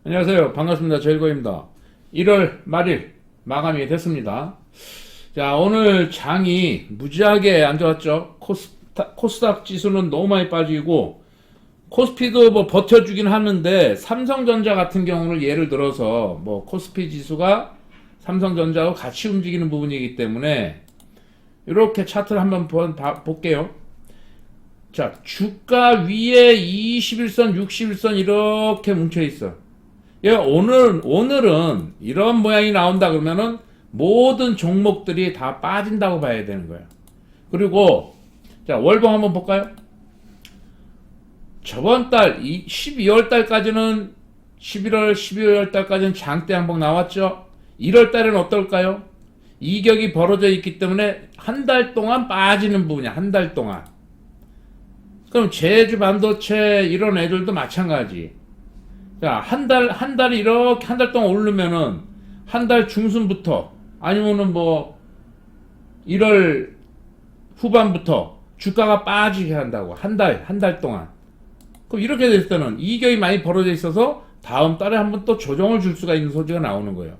안녕하세요. 반갑습니다. 제일거입니다. 1월 말일 마감이 됐습니다. 자, 오늘 장이 무지하게 안 좋았죠. 코스닥 지수는 너무 많이 빠지고 코스피도 뭐 버텨주긴 하는데 삼성전자 같은 경우는 예를 들어서 뭐 코스피 지수가 삼성전자와 같이 움직이는 부분이기 때문에 이렇게 차트를 한번 볼게요. 자, 주가 위에 21선, 61선 이렇게 뭉쳐 있어. 예, 오늘은 이런 모양이 나온다 그러면은 모든 종목들이 다 빠진다고 봐야 되는 거예요. 그리고, 자, 월봉 한번 볼까요? 저번 달, 12월 달까지는, 11월, 12월 달까지는 장대 한번 나왔죠? 1월 달에는 어떨까요? 이격이 벌어져 있기 때문에 한 달 동안 빠지는 부분이야, 한 달 동안. 그럼 제주 반도체 이런 애들도 마찬가지. 자, 한 달이 이렇게 한 달 동안 오르면은, 한 달 중순부터, 아니면은 뭐, 1월 후반부터 주가가 빠지게 한다고. 한 달 동안. 그럼 이렇게 됐을 때는 이격이 많이 벌어져 있어서 다음 달에 한번 또 조정을 줄 수가 있는 소지가 나오는 거예요.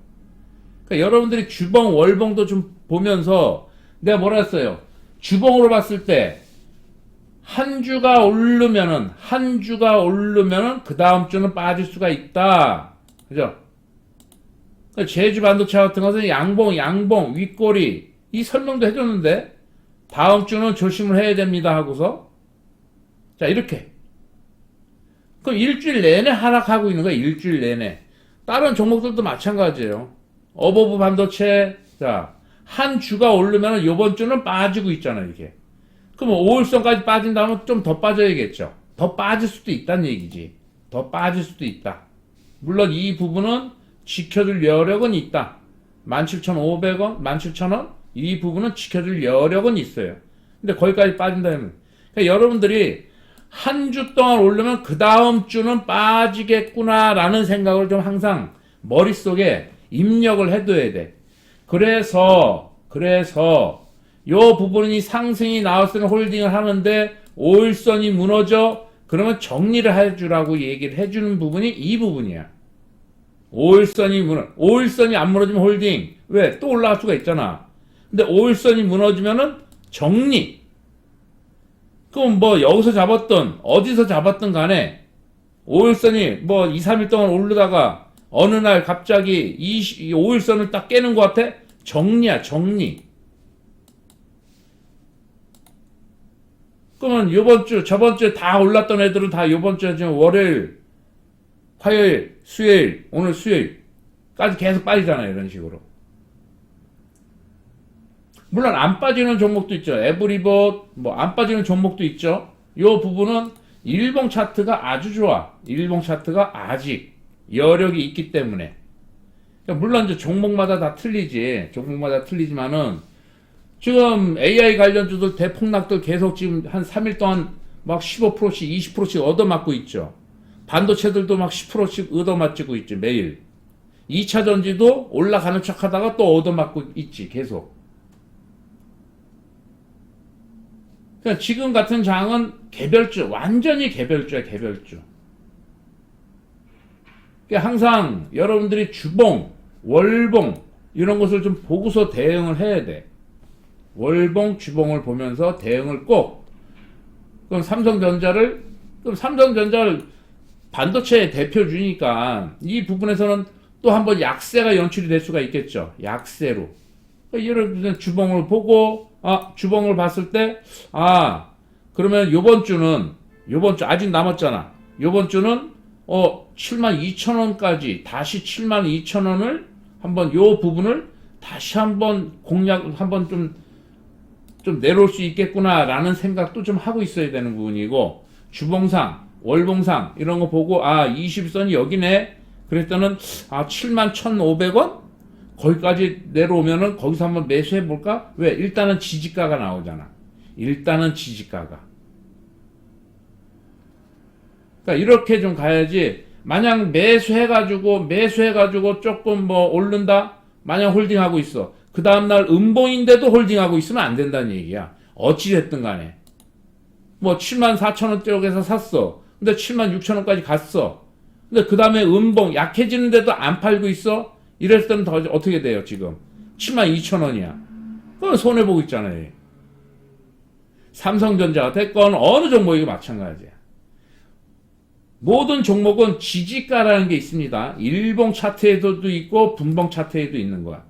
그러니까 여러분들이 주봉, 월봉도 좀 보면서, 내가 뭐라 했어요? 주봉으로 봤을 때, 한 주가 오르면은 그 다음 주는 빠질 수가 있다. 그죠? 제주 반도체 같은 것은 양봉, 윗꼬리 이 설명도 해줬는데 다음 주는 조심을 해야 됩니다 하고서 자 이렇게 그럼 일주일 내내 하락하고 있는 거야. 일주일 내내. 다른 종목들도 마찬가지예요. 어버브 반도체 자 한 주가 오르면은 요번 주는 빠지고 있잖아요. 이게. 그럼 5일선까지 빠진다면 좀 더 빠져야겠죠. 더 빠질 수도 있다는 얘기지. 더 빠질 수도 있다. 물론 이 부분은 지켜줄 여력은 있다. 17,500원, 17,000원 이 부분은 지켜줄 여력은 있어요. 근데 거기까지 빠진다면 그러니까 여러분들이 한 주 동안 오르면 그 다음 주는 빠지겠구나 라는 생각을 좀 항상 머릿속에 입력을 해둬야 돼. 그래서 요 부분이 상승이 나왔을 때 홀딩을 하는데 5일선이 무너져 그러면 정리를 해주라고 얘기를 해주는 부분이 이 부분이야. 5일선이 안 무너지면 홀딩. 왜? 또 올라갈 수가 있잖아. 근데 5일선이 무너지면은 정리. 그럼 뭐 여기서 잡았던 어디서 잡았던 간에 5일선이 뭐 2, 3일 동안 오르다가 어느 날 갑자기 5일선을 딱 깨는 것 같아? 정리야, 정리. 그러면 저번 주에 다 올랐던 애들은 다 요번 주에 지금 월요일, 화요일, 수요일, 오늘 수요일까지 계속 빠지잖아요. 이런 식으로. 물론 안 빠지는 종목도 있죠. 에브리봇, 뭐 안 빠지는 종목도 있죠. 요 부분은 일봉 차트가 아주 좋아. 일봉 차트가 아직 여력이 있기 때문에. 그러니까 물론 이제 종목마다 다 틀리지만은 지금 AI 관련주들 대폭락들 계속 지금 한 3일 동안 막 15%씩 20%씩 얻어맞고 있죠. 반도체들도 막 10%씩 얻어맞고 있죠. 매일. 2차 전지도 올라가는 척 하다가 또 얻어맞고 있지. 계속. 그러니까 지금 같은 장은 개별주. 완전히 개별주야. 개별주. 그러니까 항상 여러분들이 주봉, 월봉 이런 것을 좀 보고서 대응을 해야 돼. 월봉, 주봉을 보면서 대응을 꼭. 그럼 삼성전자를 반도체 대표주니까 이 부분에서는 또 한번 약세가 연출이 될 수가 있겠죠. 약세로. 그러니까 예를 들면 주봉을 보고, 주봉을 봤을 때, 그러면 요번 주 아직 남았잖아. 요번 주는, 72,000원까지, 다시 72,000원을 한번 요 부분을 다시 한번 한번 좀 내려올 수 있겠구나라는 생각도 좀 하고 있어야 되는 부분이고, 주봉상, 월봉상, 이런 거 보고, 20선이 여기네. 그랬더니, 71,500원? 거기까지 내려오면은 거기서 한번 매수해볼까? 왜? 일단은 지지가가 나오잖아. 일단은 지지가가. 그러니까 이렇게 좀 가야지, 만약 매수해가지고 조금 뭐 오른다? 만약 홀딩하고 있어. 그 다음날 음봉인데도 홀딩하고 있으면 안 된다는 얘기야. 어찌됐든 간에. 뭐 74,000원 쪽에서 샀어. 근데 76,000원까지 갔어. 근데 그 다음에 음봉 약해지는데도 안 팔고 있어? 이랬을 때는 더 어떻게 돼요 지금? 72,000원이야. 그건 손해보고 있잖아요. 삼성전자가 됐건 어느 종목이고 마찬가지야. 모든 종목은 지지가라는 게 있습니다. 일봉 차트에도 있고 분봉 차트에도 있는 거야.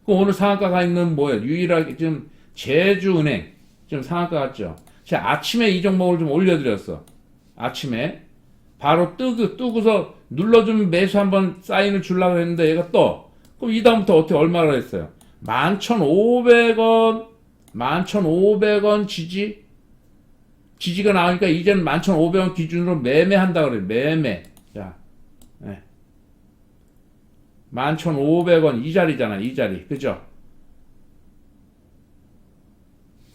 그럼 오늘 상한가가 있는 뭐예요? 유일하게 지금 제주은행 지금 상한가 같죠? 제가 아침에 이 종목을 좀 올려드렸어. 아침에 바로 뜨고서 눌러주면 매수 한번 사인을 주려고 했는데 얘가 또 그럼 이 다음부터 어떻게 얼마나 했어요? 11,500원 11,500원 지지가 나오니까 이제는 11,500원 기준으로 매매한다 그래요. 매매. 자, 네. 11,500원 이 자리잖아. 이 자리. 그죠?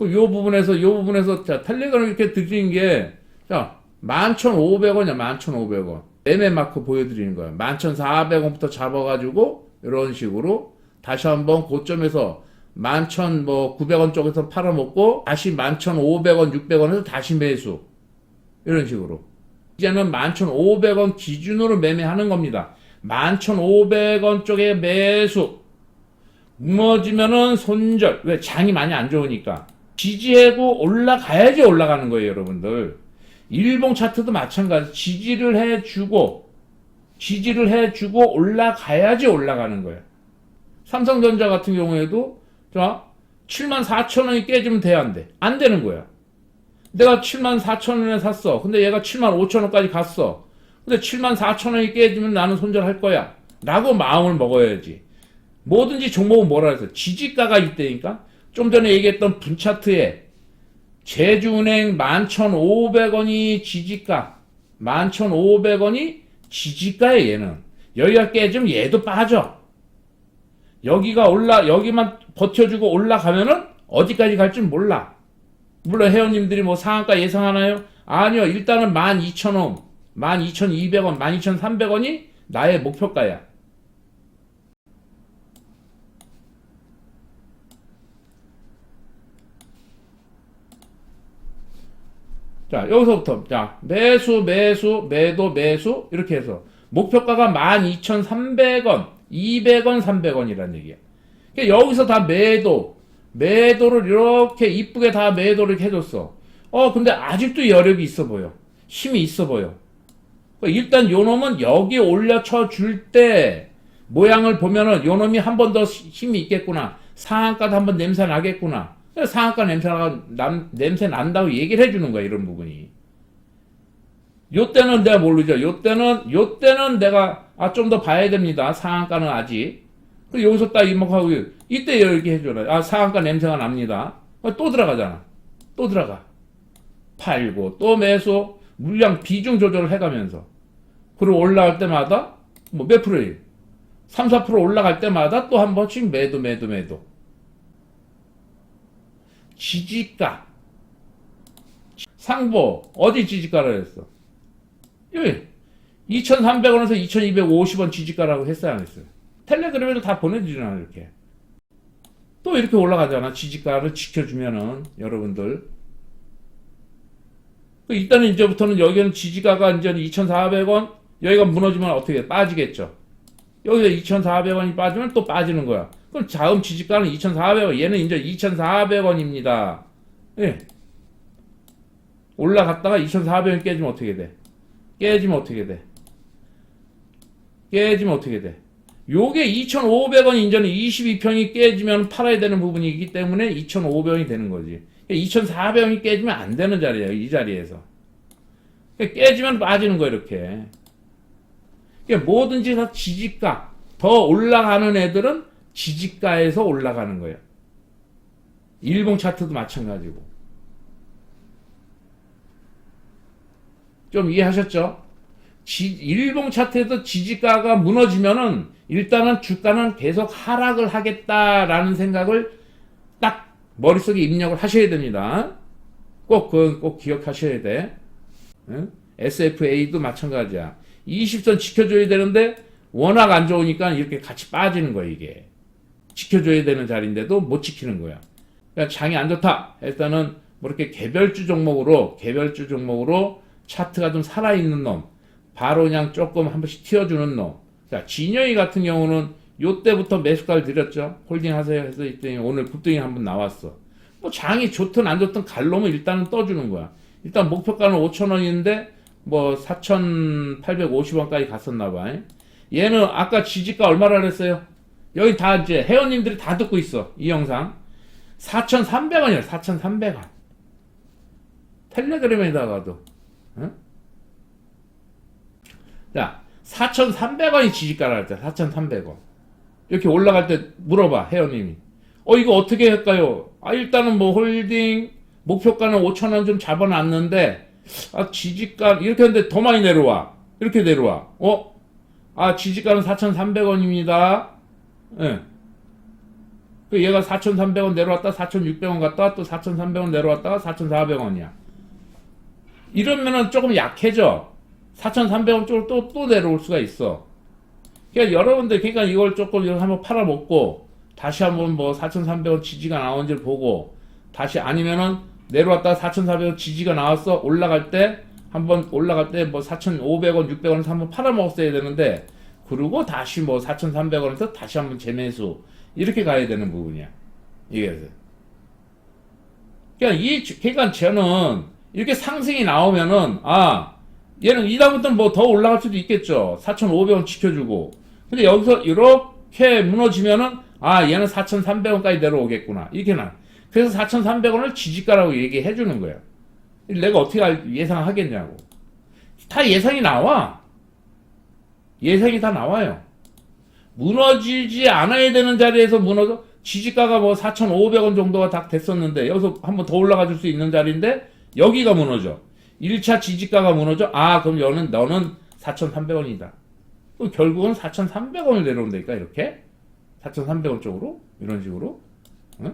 요 부분에서 자, 텔레그램 이렇게 드리는 게 자, 11,500원이야. 11,500원. 매매 마크 보여드리는 거야. 11,400원부터 잡아가지고 이런 식으로 다시 한번 고점에서 11,900원 쪽에서 팔아먹고 다시 11,500원, 600원에서 다시 매수. 이런 식으로. 이제는 11,500원 기준으로 매매하는 겁니다. 11,500원 쪽에 매수. 무너지면은 손절. 왜? 장이 많이 안 좋으니까. 지지하고 올라가야지 올라가는 거예요, 여러분들. 일봉 차트도 마찬가지. 지지를 해주고 올라가야지 올라가는 거예요. 삼성전자 같은 경우에도 자 74,000원이 깨지면 돼, 안 돼? 안 되는 거야. 내가 74,000원에 샀어. 근데 얘가 75,000원까지 갔어. 근데 74,000원이 깨지면 나는 손절할 거야. 라고 마음을 먹어야지. 뭐든지 종목은 뭐라 해서 지지가가 있다니까. 좀 전에 얘기했던 분차트에 제주은행 11,500원이 지지가, 11,500원이 지지가에 얘는. 여기가 깨지면 얘도 빠져. 여기만 버텨주고 올라가면은 어디까지 갈지 몰라. 물론 회원님들이 뭐 상한가 예상하나요? 아니요. 일단은 12,000원, 12,200원, 12,300원이 나의 목표가야. 자, 여기서부터, 자, 매도, 매수, 이렇게 해서. 목표가가 12,300원, 200원, 300원이라는 얘기야. 그러니까 여기서 다 매도를 이렇게 이쁘게 다 매도를 해줬어. 근데 아직도 여력이 있어 보여. 힘이 있어 보여. 일단 요 놈은 여기 올려쳐 줄 때, 모양을 보면은 요 놈이 한 번 더 힘이 있겠구나. 상한가도 한번 냄새 나겠구나. 상한가 냄새 난다고 얘기를 해주는 거야, 이런 부분이. 요때는 내가 모르죠. 요때는 내가, 좀 더 봐야 됩니다. 상한가는 아직. 여기서 딱 이목하고, 이때 이렇게 해줘라. 상한가 냄새가 납니다. 또 들어가잖아. 또 들어가. 팔고, 또 매수, 물량 비중 조절을 해가면서. 그리고 올라갈 때마다, 몇 프로예요? 3, 4% 올라갈 때마다 또 한 번씩 매도. 지지가. 상보. 어디 지지가를 했어? 여기. 2,300원에서 2,250원 지지가라고 했어요, 안 했어요? 텔레그램에도 다 보내주잖아, 이렇게. 또 이렇게 올라가잖아, 지지가를 지켜주면은, 여러분들. 일단은 이제부터는 여기는 지지가가 이제 2,400원, 여기가 무너지면 어떻게 해? 빠지겠죠. 여기서 2,400원이 빠지면 또 빠지는 거야. 그럼 다음 지지가는 2,400원. 얘는 이제 2,400원입니다. 예. 올라갔다가 2,400원 깨지면 어떻게 돼? 깨지면 어떻게 돼? 요게 2,500원 이제는 22평이 깨지면 팔아야 되는 부분이기 때문에 2,500원이 되는 거지. 2,400원이 깨지면 안 되는 자리예요, 이 자리에서. 깨지면 빠지는 거예요, 이렇게. 뭐든지 다 지지가. 더 올라가는 애들은 지지가에서 올라가는 거예요. 일봉 차트도 마찬가지고. 좀 이해하셨죠? 일봉 차트에서 지지가가 무너지면은 일단은 주가는 계속 하락을 하겠다라는 생각을 딱 머릿속에 입력을 하셔야 됩니다. 꼭 기억하셔야 돼. 응? SFA도 마찬가지야. 20선 지켜줘야 되는데 워낙 안 좋으니까 이렇게 같이 빠지는 거야, 이게. 지켜줘야 되는 자리인데도 못 지키는 거야. 그러니까 장이 안 좋다. 일단은 뭐 이렇게 개별주 종목으로 차트가 좀 살아있는 놈, 바로 그냥 조금 한 번씩 튀어주는 놈. 자, 진영이 같은 경우는 요때부터 매수가를 드렸죠. 홀딩 하세요 해서 있더니 오늘 급등이 한번 나왔어. 뭐 장이 좋든 안 좋든 갈 놈은 일단은 떠주는 거야. 일단 목표가는 5,000원인데 뭐 4,850원까지 갔었나 봐. 얘는 아까 지지가 얼마라 그랬어요? 여기 다 이제 회원님들이 다 듣고 있어. 이 영상. 4,300원이야. 4,300원. 텔레그램에다가도. 응? 자, 4,300원이 지지가라 할 때, 4,300원. 이렇게 올라갈 때 물어봐, 회원님이. 이거 어떻게 할까요? 일단은 뭐 홀딩, 목표가는 5,000원 좀 잡아놨는데, 지지가, 이렇게 하는데 더 많이 내려와. 이렇게 내려와. 지지가는 4,300원입니다. 예. 얘가 4,300원 내려왔다, 4,600원 갔다, 또 4,300원 내려왔다가 4,400원이야. 이러면은 조금 약해져. 4,300원 쪽으로 또 내려올 수가 있어. 그러니까 여러분들, 그러니까 이걸 조금 한번 팔아먹고, 다시 한번 뭐 4,300원 지지가 나온지를 보고, 다시 아니면은 내려왔다가 4,400원 지지가 나왔어. 올라갈 때, 한번 올라갈 때 뭐 4,500원, 600원에서 한번 팔아먹었어야 되는데, 그리고 다시 뭐 4,300원에서 다시 한번 재매수. 이렇게 가야 되는 부분이야. 이게. 그러니까 저는 이렇게 상승이 나오면은, 얘는 이다음부터는 뭐 더 올라갈 수도 있겠죠. 4,500원 지켜주고. 근데 여기서 이렇게 무너지면은, 얘는 4,300원까지 내려오겠구나. 이렇게 나. 그래서 4,300원을 지지가라고 얘기해 주는 거예요. 내가 어떻게 예상하겠냐고. 다 예상이 나와. 예상이 다 나와요. 무너지지 않아야 되는 자리에서 무너져, 지지가가 뭐 4,500원 정도가 딱 됐었는데, 여기서 한번 더 올라가 줄 수 있는 자리인데, 여기가 무너져. 1차 지지가가 무너져. 그럼 너는 4,300원이다. 결국은 4,300원을 내려온다니까, 이렇게. 4,300원 쪽으로. 이런 식으로. 응?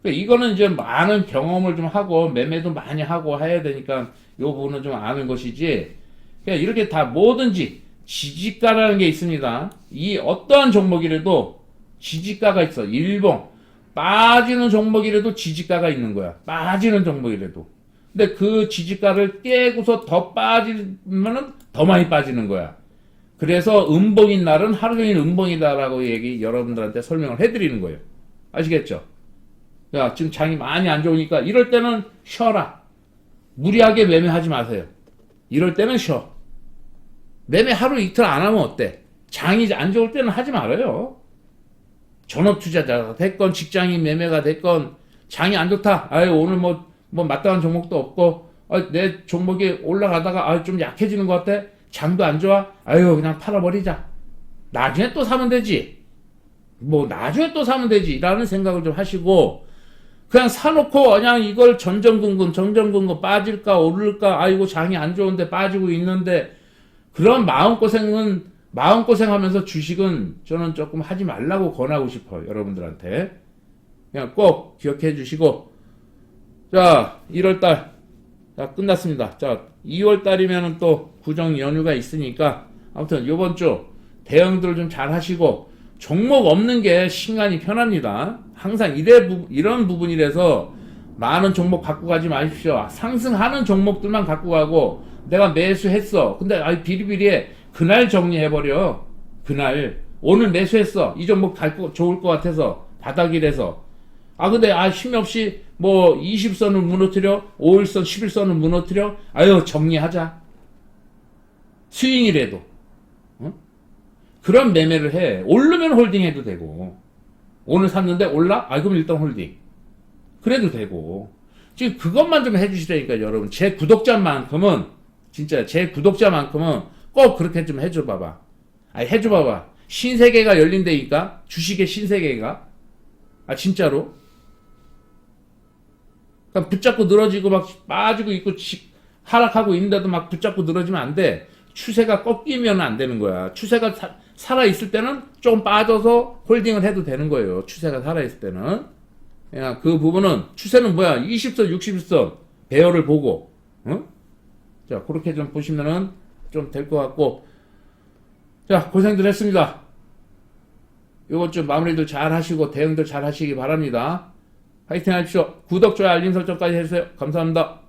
이거는 이제 많은 경험을 좀 하고, 매매도 많이 하고 해야 되니까, 이 부분은 좀 아는 것이지, 그냥 이렇게 다 뭐든지, 지지가라는 게 있습니다. 이 어떠한 종목이라도 지지가가 있어. 일봉. 빠지는 종목이라도 지지가가 있는 거야. 빠지는 종목이라도. 근데 그 지지가를 깨고서 더 빠지면은 더 많이 빠지는 거야. 그래서 음봉인 날은 하루 종일 음봉이다라고 여러분들한테 설명을 해드리는 거예요. 아시겠죠? 야, 지금 장이 많이 안 좋으니까 이럴 때는 쉬어라. 무리하게 매매하지 마세요. 이럴 때는 쉬어. 매매 하루 이틀 안 하면 어때? 장이 안 좋을 때는 하지 말아요. 전업 투자자가 됐건 직장인 매매가 됐건 장이 안 좋다. 오늘 뭐 마땅한 종목도 없고 내 종목이 올라가다가 좀 약해지는 것 같아. 장도 안 좋아. 그냥 팔아버리자. 나중에 또 사면 되지. 나중에 또 사면 되지. 라는 생각을 좀 하시고 그냥 사놓고 그냥 이걸 전전긍긍 빠질까 오를까 이거 장이 안 좋은데 빠지고 있는데 그런 마음고생하면서 주식은 저는 조금 하지 말라고 권하고 싶어요. 여러분들한테. 그냥 꼭 기억해 주시고. 자, 1월달. 자, 끝났습니다. 자, 2월달이면은 또 구정 연휴가 있으니까. 아무튼 요번 주 대응들 좀 잘 하시고. 종목 없는 게 신간이 편합니다. 항상 이런 부분이라서 많은 종목 갖고 가지 마십시오. 상승하는 종목들만 갖고 가고, 내가 매수했어. 근데 비리비리해. 그날 정리해버려. 그날. 오늘 매수했어. 이 종목 좋을 것 같아서. 바닥이라서. 근데 힘이 없이 20선을 무너뜨려. 5일선, 11선을 무너뜨려. 정리하자. 스윙이라도. 그런 매매를 해. 오르면 홀딩 해도 되고. 오늘 샀는데 올라? 그럼 일단 홀딩. 그래도 되고. 지금 그것만 좀 해주시라니까, 여러분. 제 구독자만큼은 꼭 그렇게 좀 해줘봐봐. 해줘봐봐. 신세계가 열린다니까? 주식의 신세계가? 진짜로? 그러니까 붙잡고 늘어지고 막 빠지고 있고 하락하고 있는데도 막 붙잡고 늘어지면 안 돼. 추세가 꺾이면 안 되는 거야. 추세가 살아있을 때는 좀 빠져서 홀딩을 해도 되는 거예요. 추세가 살아있을 때는. 그냥 그 부분은, 추세는 뭐야? 20선, 60선, 배열을 보고, 자, 그렇게 좀 보시면은 좀 될 것 같고. 자, 고생들 했습니다. 요것 좀 마무리들 잘 하시고, 대응들 잘 하시기 바랍니다. 파이팅 하십시오. 구독, 좋아요, 알림 설정까지 해주세요. 감사합니다.